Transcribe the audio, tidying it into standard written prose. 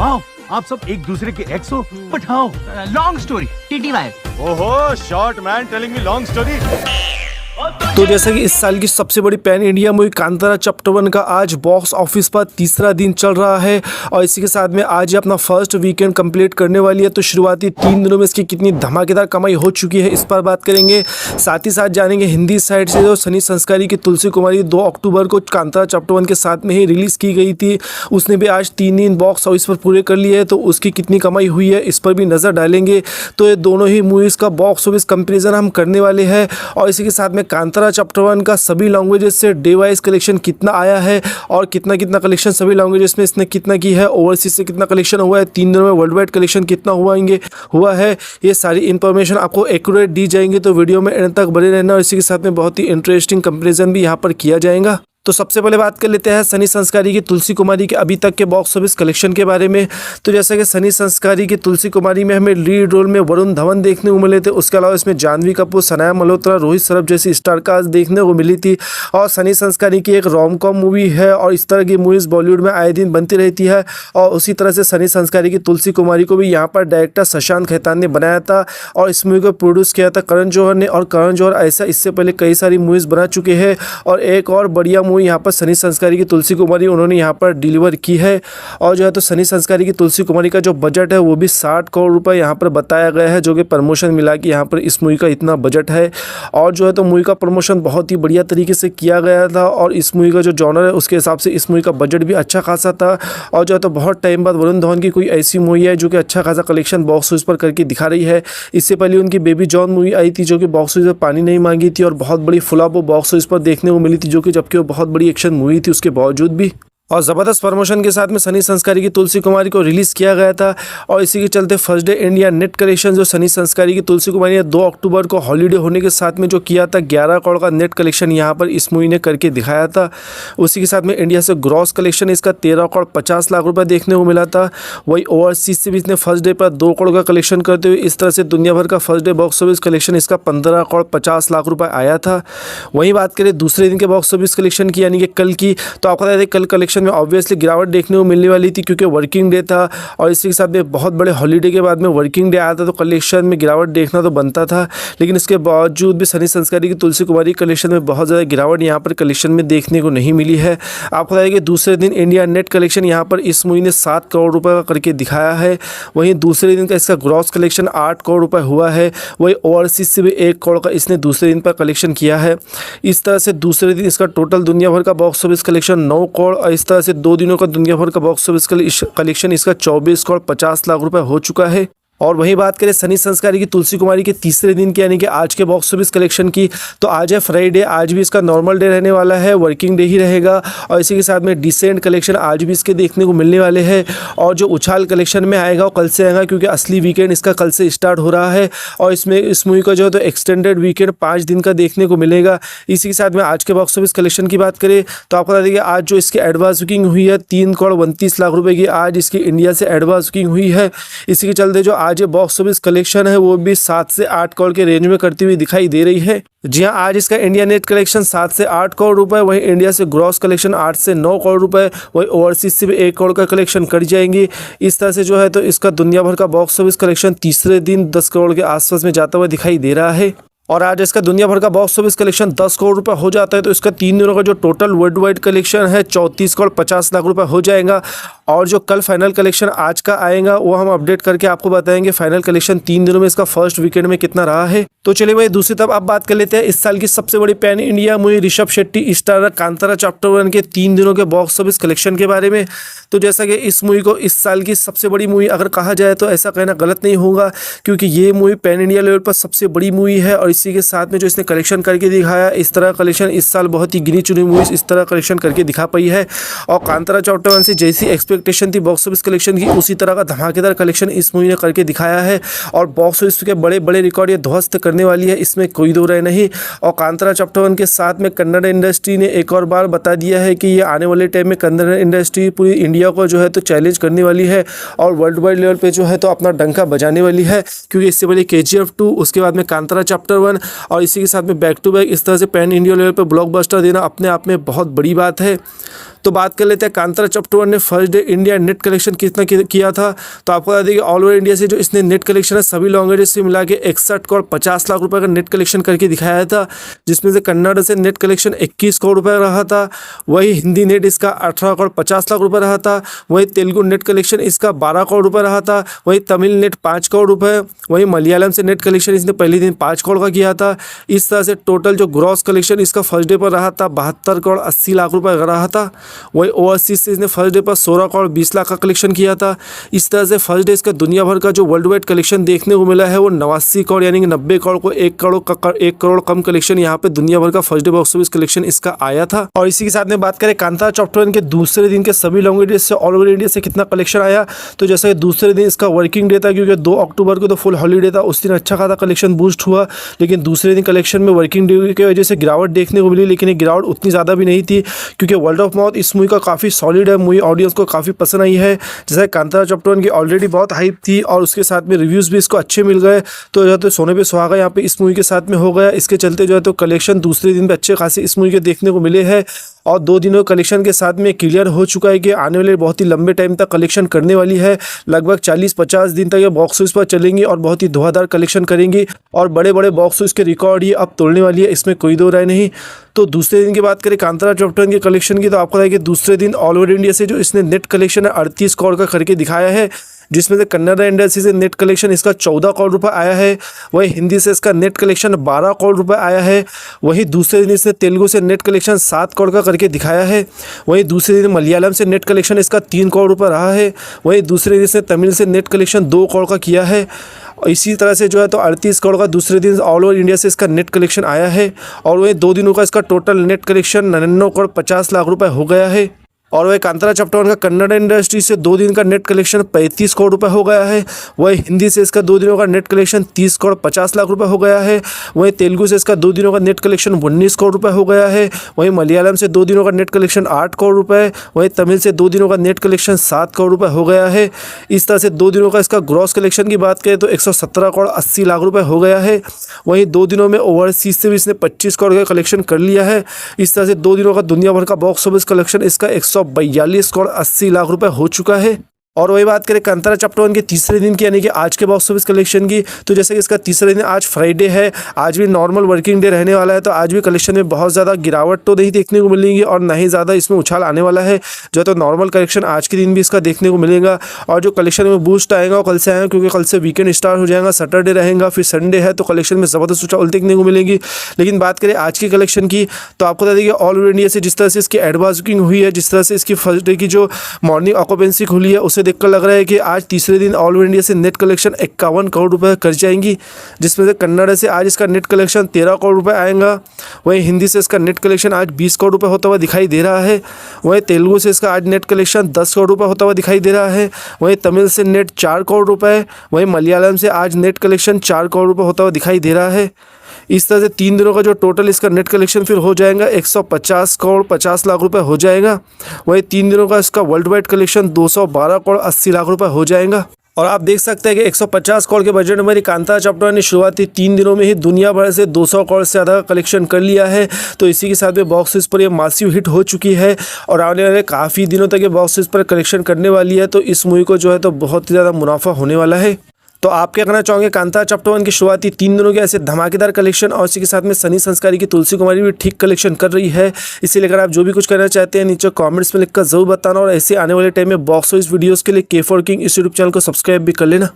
वाह, आप सब एक दूसरे के एक्स हो, but how? Long story TTY। ओहो, short man telling me long story. तो जैसा कि इस साल की सबसे बड़ी pan India movie Kantara chapter 1 का आज बॉक्स ऑफिस पर तीसरा दिन चल रहा है और इसी के साथ में आज ये अपना फर्स्ट वीकेंड कंप्लीट करने वाली है। तो शुरुआती 3 दिनों में इसकी कितनी धमाकेदार कमाई हो चुकी है इस पर बात करेंगे। साथ ही साथ जानेंगे हिंदी साइड से जो सनी संस्कारी की तुलसी कुमारी 2 अक्टूबर को कांतारा चैप्टर 1 के साथ में ही रिलीज़ की गई थी, उसने भी आज 3 दिन बॉक्स ऑफिस पर पूरे कर लिए है, तो उसकी कितनी कमाई हुई है इस पर भी नज़र डालेंगे। तो ये दोनों ही मूवीज़ का बॉक्स ऑफिस कंपेरिजन हम करने वाले हैं और इसी के साथ में कांतारा चैप्टर 1 का सभी लैंग्वेजेस से डे वाइज कलेक्शन कितना आया है और कितना कलेक्शन सभी लैंग्वेजेस में इसने कितना की है, ओवरसीज से कितना कलेक्शन हुआ है, 3 दिनों में वर्ल्ड वाइड कलेक्शन कितना हुआ है, ये सारी इन्फॉर्मेशन आपको एक्यूरेट दी जाएंगी। तो वीडियो में एंड तक बने रहना और इसी के साथ में बहुत ही इंटरेस्टिंग कंपेरिजन भी यहाँ पर किया जाएगा। तो सबसे पहले बात कर लेते हैं सनी संस्कारी की तुलसी कुमारी के अभी तक के बॉक्स ऑफिस कलेक्शन के बारे में। तो जैसा कि सनी संस्कारी की तुलसी कुमारी में हमें लीड रोल में वरुण धवन देखने को मिले थे, उसके अलावा इसमें जानवी कपूर, सनाया मल्होत्रा, रोहित सरफ जैसी स्टार कास्ट देखने को मिली थी। और सनी संस्कारी की एक रोम कॉम मूवी है और इस तरह की मूवीज़ बॉलीवुड में आए दिन बनती रहती है। और उसी तरह से सनी संस्कारी की तुलसी कुमारी को भी यहाँ पर डायरेक्टर शशांक खेतान ने बनाया था और इस मूवी को प्रोड्यूस किया था करण जौहर ने। और करण जौहर ऐसा इससे पहले कई सारी मूवीज़ बना चुके हैं और एक और बढ़िया मूवी यहाँ पर सनी संस्कारी की तुलसी कुमारी उन्होंने यहाँ पर डिलीवर की है। और जो है तो सनी संस्कारी की तुलसी कुमारी का जो बजट है वो भी 60 करोड़ रुपए यहाँ पर बताया गया है, जो कि प्रमोशन मिला कि यहाँ पर इस मूवी का इतना बजट है। और जो है तो मूवी का प्रमोशन बहुत ही बढ़िया तरीके से किया गया था और इस मूवी का जो जॉनर है उसके हिसाब से इस मूवी का बजट भी अच्छा खासा था। और जो है तो बहुत टाइम बाद वरुण धवन की कोई ऐसी मूवी है जो कि अच्छा खासा कलेक्शन बॉक्स ऑफिस पर करके दिखा रही है। इससे पहले उनकी बेबी जॉन मूवी आई थी जो कि बॉक्स ऑफिस पर पानी नहीं मांगी थी और बहुत बड़ी फ्लॉप वो बॉक्स ऑफिस पर देखने को मिली थी, जो कि जबकि वो बहुत बड़ी एक्शन मूवी थी उसके बावजूद भी। और ज़बरदस्त प्रमोशन के साथ में सनी संस्कारी की तुलसी कुमारी को रिलीज़ किया गया था। और इसी के चलते first day India net collection जो सनी संस्कारी की तुलसी कुमारी ने 2 अक्टूबर को हॉलीडे होने के साथ में जो किया था 11 करोड़ का नेट कलेक्शन यहाँ पर इस मूवी ने करके दिखाया था। उसी के साथ में इंडिया से ग्रॉस कलेक्शन इसका 13 करोड़ 50 लाख रुपये देखने को मिला था। वही ओवरसीज से भी इसने फर्स्ट डे पर 2 करोड़ का कलेक्शन करते हुए इस तरह से दुनिया भर का first day box office collection इसका 15 करोड़ 50 लाख रुपये आया था। वहीं बात करें दूसरे दिन के बॉक्स ऑफिस कलेक्शन की यानी कि कल की, तो आपको बता दें कल कलेक्शन में ऑब्वियसली गिरावट देखने को मिलने वाली थी क्योंकि वर्किंग डे था और इसी के साथ में बहुत बड़े हॉलीडे के बाद में वर्किंग डे आया था, तो कलेक्शन में गिरावट देखना तो बनता था। लेकिन इसके बावजूद भी सनी संस्कारी की तुलसी कुमारी कलेक्शन में बहुत ज़्यादा गिरावट यहाँ पर कलेक्शन में देखने को नहीं मिली है। आपको बताया कि दूसरे दिन इंडिया नेट कलेक्शन यहाँ पर इस मूवी ने 7 करोड़ रुपये का करके दिखाया है। वहीं दूसरे दिन का इसका ग्रॉस कलेक्शन 8 करोड़ रुपये हुआ है। वही ओवरसीज से भी 1 करोड़ का इसने दूसरे दिन पर कलेक्शन किया है। इस तरह से दूसरे दिन इसका टोटल दुनिया भर का बॉक्स ऑफिस कलेक्शन 9 करोड़ और इस तरह से 2 दिनों का दुनिया भर का बॉक्स ऑफिस कलेक्शन इसका 24 करोड़ 50 लाख रुपए हो चुका है। और वहीं बात करें सनी संस्कारी की तुलसी कुमारी के तीसरे दिन की यानी कि आज के बॉक्स ऑफिस कलेक्शन की, तो आज है फ्राइडे, आज भी इसका नॉर्मल डे रहने वाला है, वर्किंग डे ही रहेगा। और इसी के साथ में डिसेंट कलेक्शन आज भी इसके देखने को मिलने वाले हैं। और जो उछाल कलेक्शन में आएगा वो कल से आएगा क्योंकि असली वीकेंड इसका कल से स्टार्ट हो रहा है। और इसमें इस मूवी का जो है तो एक्सटेंडेड वीकेंड 5 दिन का देखने को मिलेगा। इसी के साथ में आज के बॉक्स ऑफिस कलेक्शन की बात करें तो आपको बता दें कि आज जो इसकी एडवांस बुकिंग हुई है 3 करोड़ 29 लाख रुपये की आज इसकी इंडिया से एडवांस बुकिंग हुई है। इसी के चलते जो आज ये बॉक्स ऑफिस कलेक्शन है वो भी 7 से 8 करोड़ के रेंज में करती हुई दिखाई दे रही है। जी हाँ, आज इसका इंडिया नेट कलेक्शन 7 से 8 करोड़ रुपए, वहीं इंडिया से ग्रॉस कलेक्शन 8 से 9 करोड़ रुपए, वहीं ओवरसीज से भी 1 करोड़ का कलेक्शन कर जाएंगी। इस तरह से जो है तो इसका दुनिया भर का बॉक्स ऑफिस कलेक्शन तीसरे दिन 10 करोड़ के आसपास में जाता हुआ दिखाई दे रहा है। और आज इसका दुनिया भर का बॉक्स ऑफिस कलेक्शन 10 करोड़ रुपए हो जाता है तो इसका 3 दिनों का जो टोटल वर्ल्ड वाइड कलेक्शन है 34 करोड़ 50 लाख रुपए हो जाएगा। और जो कल फाइनल कलेक्शन आज का आएगा वो हम अपडेट करके आपको बताएंगे फाइनल कलेक्शन 3 दिनों में इसका फर्स्ट वीकेंड में कितना रहा है। तो चलिए भाई दूसरी तरफ अब बात कर लेते हैं इस साल की सबसे बड़ी pan India movie Rishabh Shetty starrer Kantara chapter 1 के 3 दिनों के बॉक्स ऑफिस कलेक्शन के बारे में। तो जैसा कि इस मूवी को इस साल की सबसे बड़ी मूवी अगर कहा जाए तो ऐसा कहना गलत नहीं होगा क्योंकि ये मूवी पैन इंडिया लेवल पर सबसे बड़ी मूवी है। और इसी के साथ में जो इसने कलेक्शन करके दिखाया इस तरह कलेक्शन इस साल बहुत ही गिनी चुनी मूवीज इस तरह कलेक्शन करके दिखा पाई है। और कांतारा चैप्टर 1 से जैसी एक्सपेक्टेशन थी बॉक्स ऑफिस कलेक्शन की उसी तरह का धमाकेदार कलेक्शन इस मूवी ने करके दिखाया है। और बॉक्स ऑफिस के बड़े बड़े रिकॉर्ड ये ध्वस्त करने वाली है, इसमें कोई दो राय नहीं। और कांतारा चैप्टर 1 के साथ में कन्नड़ इंडस्ट्री ने एक और बार बता दिया है कि ये आने वाले टाइम में कन्नड़ इंडस्ट्री पूरी इंडिया को जो है तो चैलेंज करने वाली है और वर्ल्ड वाइड लेवल पे जो है तो अपना डंका बजाने वाली है। क्योंकि इससे पहले KGF 2, उसके बाद में कांतारा चैप्टर 1 और इसी के साथ में बैक टू बैक इस तरह से पैन इंडिया लेवल पे ब्लॉकबस्टर देना अपने आप में बहुत बड़ी बात है। तो बात कर लेते हैं कांतारा चैप्टर 1 ने first day India net collection कितना किया था। तो आपको बता दें कि ऑल ओवर इंडिया से जो इसने नेट कलेक्शन है सभी लैंग्वेजेस से मिला के 61 करोड़ 50 लाख रुपए का नेट कलेक्शन करके दिखाया था, जिसमें से कन्नड़ से नेट कलेक्शन 21 करोड़ रुपए रहा था, वही हिंदी नेट इसका 18 करोड़ 50 लाख रुपए रहा था, वही तेलुगु नेट कलेक्शन इसका 12 करोड़ रुपए रहा था, वही तमिल नेट 5 करोड़ रुपए, वही मलयालम से नेट कलेक्शन इसने पहले दिन 5 करोड़ का किया था। इस तरह से टोटल जो ग्रॉस कलेक्शन इसका फर्स्ट डे पर रहा था 72 करोड़ 80 लाख रुपए का रहा था। वही ओवरसीज से इसने फर्स्ट डे पर 16 करोड़ 20 लाख का कलेक्शन किया था। इस तरह से फर्स्ट डे इसका दुनिया भर का जो वर्ल्ड वाइड कलेक्शन देखने को मिला है वो 89 करोड़ यानी कि 90 करोड़ को 1 करोड़ कम कलेक्शन यहाँ पे दुनिया भर का first day box office collection इसका आया था। और इसी के साथ में बात करें कांतारा चैप्टर 1 के दूसरे दिन के सभी लैंग्वेजेस से ऑल ओवर इंडिया से कितना कलेक्शन आया, तो जैसे दूसरे दिन इसका वर्किंग डे था क्योंकि 2 अक्टूबर को तो फुल हॉलीडे था, उस दिन अच्छा खासा कलेक्शन बूस्ट हुआ, लेकिन दूसरे दिन कलेक्शन में वर्किंग डे की वजह से गिरावट देखने को मिली, लेकिन ये गिरावट उतनी ज़्यादा भी नहीं थी क्योंकि वर्ल्ड ऑफ माउथ इस मूवी का काफ़ी सॉलिड है, मूवी ऑडियंस को काफ़ी पसंद आई है। जैसे कांतारा चैप्टर 1 की ऑलरेडी बहुत हाइप थी और उसके साथ में रिव्यूज़ भी इसको अच्छे मिल गए, तो जो है तो सोने पे सुहागा यहाँ पे इस मूवी के साथ में हो गया। इसके चलते जो है तो कलेक्शन दूसरे दिन पे अच्छे खासे इस मूवी के देखने को मिले हैं और 2 दिनों कलेक्शन के साथ में क्लियर हो चुका है कि आने वाले बहुत ही लंबे टाइम तक कलेक्शन करने वाली है, लगभग 40-50 दिन तक ये बॉक्स ऑफिस पर चलेंगी और बहुत ही धुआंधार कलेक्शन करेंगी और बड़े बड़े बॉक्स ऑफिस के रिकॉर्ड ये अब तोड़ने वाली है, इसमें कोई दो राय नहीं। तो दूसरे दिन की बात करें कांतारा चैप्टर 1 के कलेक्शन की, तो आपको बताया कि दूसरे दिन ऑल ओवर इंडिया से जो इसने नेट कलेक्शन है 38 करोड़ का करके दिखाया है, जिसमें से कन्नड़ इंडस्ट्री से नेट कलेक्शन इसका 14 करोड़ रुपए आया है, वही हिंदी से इसका नेट कलेक्शन 12 करोड़ रुपए आया है, वही दूसरे दिन इसने तेलुगु से नेट कलेक्शन 7 करोड़ का करके दिखाया है, वही दूसरे दिन मलयालम से नेट कलेक्शन इसका 3 करोड़ रुपए रहा है, वही दूसरे दिन इसने तमिल से नेट कलेक्शन 2 करोड़ का किया है। इसी तरह से जो है तो 38 करोड़ का दूसरे दिन ऑल ओवर इंडिया से इसका नेट कलेक्शन आया है और वही 2 दिनों का इसका total net collection 99 crore 50 lakh रुपए हो गया है। और वही कांतारा चैप्टर 1 का कन्नड़ इंडस्ट्री से 2 दिन का नेट कलेक्शन 35 करोड़ रुपए हो गया है, वही हिंदी से इसका 2 दिनों का नेट कलेक्शन 30 करोड़ 50 लाख रुपए हो गया है, वही तेलुगु से इसका 2 दिनों का नेट कलेक्शन 19 करोड़ रुपए हो गया है, वही मलयालम से 2 दिनों का नेट कलेक्शन 8 करोड़ रुपए, वही तमिल से 2 दिनों का नेट कलेक्शन 7 करोड़ रुपए हो गया है। इस तरह से 2 दिनों का इसका ग्रॉस कलेक्शन की बात करें तो 117 करोड़ 80 लाख रुपए हो गया है। वहीं 2 दिनों में ओवरसीज से भी इसने 25 करोड़ का कलेक्शन कर लिया है। इस तरह से 2 दिनों का दुनिया भर का बॉक्स ऑफिस कलेक्शन इसका 142 करोड़ 80 लाख रुपए हो चुका है। और वही बात करें कांतारा चैप्टर 1 के तीसरे दिन की यानी कि आज के बॉक्स ऑफिस कलेक्शन की, तो जैसे कि इसका तीसरा दिन आज फ्राइडे है, आज भी नॉर्मल वर्किंग डे रहने वाला है, तो आज भी कलेक्शन में बहुत ज़्यादा गिरावट तो नहीं देखने को मिलेगी और ना ही ज़्यादा इसमें उछाल आने वाला है। जो तो नॉर्मल कलेक्शन आज के दिन भी इसका देखने को मिलेगा और जो कलेक्शन में बूस्ट आएगा वो कल से आएगा क्योंकि कल से वीकेंड स्टार्ट हो जाएगा, सैटरडे रहेगा, फिर संडे है, तो कलेक्शन में ज़बरदस्त उछाल देखने को मिलेगी। लेकिन बात करें आज की कलेक्शन की तो आपको बता दें कि ऑल ओवर इंडिया से जिस तरह से इसकी एडवांस बुकिंग हुई है, जिस तरह से इसकी फर्स्ट डे की जो मॉर्निंग ऑक्यूपेंसी खुली है, उसे देखकर लग रहा है कि आज तीसरे दिन ऑल ओवर इंडिया से नेट कलेक्शन 51 करोड़ रुपए कर जाएंगी, जिसमें से कन्नड़ से आज इसका नेट कलेक्शन 13 करोड़ रुपए आएगा, वहीं हिंदी से इसका नेट कलेक्शन आज 20 करोड़ रुपए होता हुआ दिखाई दे रहा है, वहीं तेलुगु से इसका आज नेट कलेक्शन 10 करोड़ रुपए होता हुआ दिखाई दे रहा है, वहीं तमिल से नेट 4 करोड़ रुपए, वहीं मलयालम से आज नेट कलेक्शन 4 करोड़ रुपए होता हुआ दिखाई दे रहा है। इस तरह से 3 दिनों का जो टोटल इसका नेट कलेक्शन फिर हो जाएगा 150 करोड़ 50 लाख रुपए हो जाएगा। वहीं 3 दिनों का इसका world wide collection 212 crore 80 lakh रुपए हो जाएगा। और आप देख सकते हैं कि 150 करोड़ के बजट में मेरी कांतारा चैप्टर ने शुरुआती 3 दिनों में ही दुनिया भर से 200 करोड़ से ज़्यादा कलेक्शन कर लिया है। तो इसी के साथ में बॉक्स ऑफिस पर ये मासिव हिट हो चुकी है और आने वाले काफ़ी दिनों तक ये बॉक्स ऑफिस पर कलेक्शन करने वाली है। तो इस मूवी को जो है तो बहुत ही ज़्यादा मुनाफा होने वाला है। तो आप क्या करना चाहोगे कांतारा चैप्टर 1 की शुरुआती 3 दिनों के ऐसे धमाकेदार कलेक्शन और इसी के साथ में सनी संस्कारी की तुलसी कुमारी भी ठीक कलेक्शन कर रही है। इसीलिए अगर आप जो भी कुछ करना चाहते हैं नीचे कमेंट्स में लिखकर जरूर बताना और ऐसे आने वाले टाइम में बॉक्स ऑफिस वीडियोस के लिए K4 King इस यूट्यूब चैनल को सब्सक्राइब भी कर लेना।